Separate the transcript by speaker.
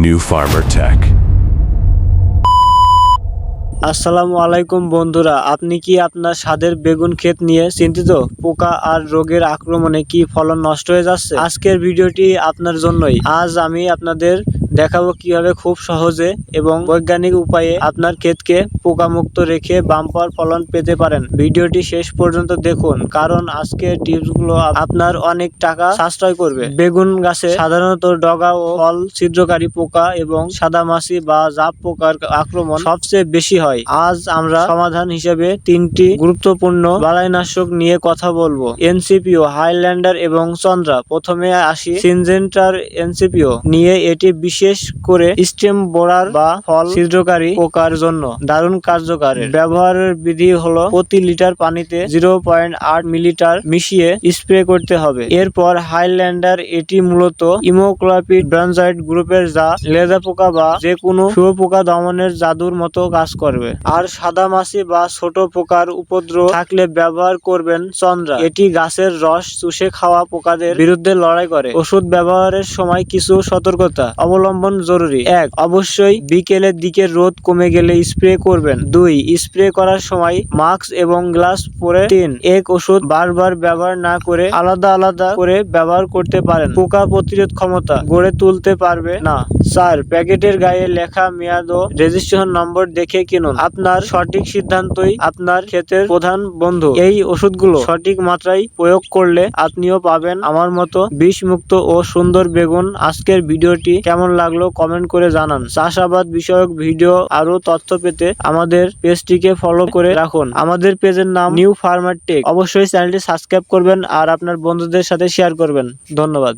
Speaker 1: New Farmer Tech.
Speaker 2: আসসালামু আলাইকুম বন্ধুরা, আপনি কি আপনার ছাদের বেগুন ক্ষেত নিয়ে চিন্তিত? পোকা আর রোগের আক্রমণে কি ফলন নষ্ট হয়ে যাচ্ছে? আজকের ভিডিওটি আপনার জন্যই। আজ আমি আপনাদের দেখাবো কিভাবে খুব সহজে এবং বৈজ্ঞানিক উপায়ে আপনার ক্ষেতকে পোকামুক্ত রেখে বাম্পার ফলন পেতে পারেন। ভিডিওটি শেষ পর্যন্ত দেখুন, কারণ আজকের টিপসগুলো আপনার অনেক টাকা সাশ্রয় করবে। বেগুন গাছে সাধারণত ডগা ও ফল ছিদ্রকারী পোকা এবং সাদামাছি বা জাপ পোকার আক্রমণ সবচেয়ে বেশি হয়। আজ আমরা সমাধান হিসেবে তিনটি গুরুত্বপূর্ণ বালাইনাশক নিয়ে কথা বলবো: এনসিপিও, হাইল্যান্ডার এবং চন্দ্রা। প্রথমে আসি সিনজেন্টার এনসিপিও নিয়ে। এটি বিশেষ করে স্টেম বোরার বা ফল ছিদ্রকারী পোকার জন্য দারুণ কার্যকর। ব্যবহারের বিধি হলো প্রতি লিটার পানিতে 0.8 মিলিলিটার মিশিয়ে স্প্রে করতে হবে। এরপর হাইল্যান্ডার, এটি মূলত ইমোক্লোপিড ব্রাঞ্জয়েড গ্রুপের, যা লেদা পোকা বা যে কোনো শুঁয়োপোকা দমনের জাদুর মতো কাজ করবে। আর সাদামাছি বা ছোট পোকার উপদ্রব থাকলে ব্যবহার করবেন চন্দ্রা। এটি গাছের রস চুষে খাওয়া পোকাদের বিরুদ্ধে লড়াই করে। ওষুধ ব্যবহারের সময় কিছু সতর্কতা অবলম্বন জরুরি: 1. অবশ্যই বিকেলের দিকে রোদ কমে গেলে স্প্রে করবেন। 2. স্প্রে করার সময় মাস্ক এবং গ্লাভস পরে। 3. এক ওষুধ বারবার ব্যবহার না করে আলাদা আলাদা করে ব্যবহার করতে পারেন। পোকা প্রতিরোধ ক্ষমতা গড়ে তুলতে পারবে না। 4. প্যাকেটের গায়ে লেখা মেয়াদ ও রেজিস্ট্রেশন নম্বর দেখে কিনুন। আপনার সঠিক সিদ্ধান্তই আপনার ক্ষেতের প্রধান বন্ধু। এই ওষুধগুলো সঠিক মাত্রায় প্রয়োগ করলে আপনিও পাবেন আমার মতো বিষমুক্ত ও সুন্দর বেগুন। আজকের ভিডিওটি কেমন লাগলো কমেন্ট করে জানান। চাষাবাদ বিষয়ক ভিডিও আরো তথ্য পেতে আমাদের পেজটিকে ফলো করে রাখুন। আমাদের পেজের নাম নিউ ফার্মার টেক। অবশ্যই চ্যানেলটি সাবস্ক্রাইব করবেন আর আপনার বন্ধুদের সাথে শেয়ার করবেন। ধন্যবাদ।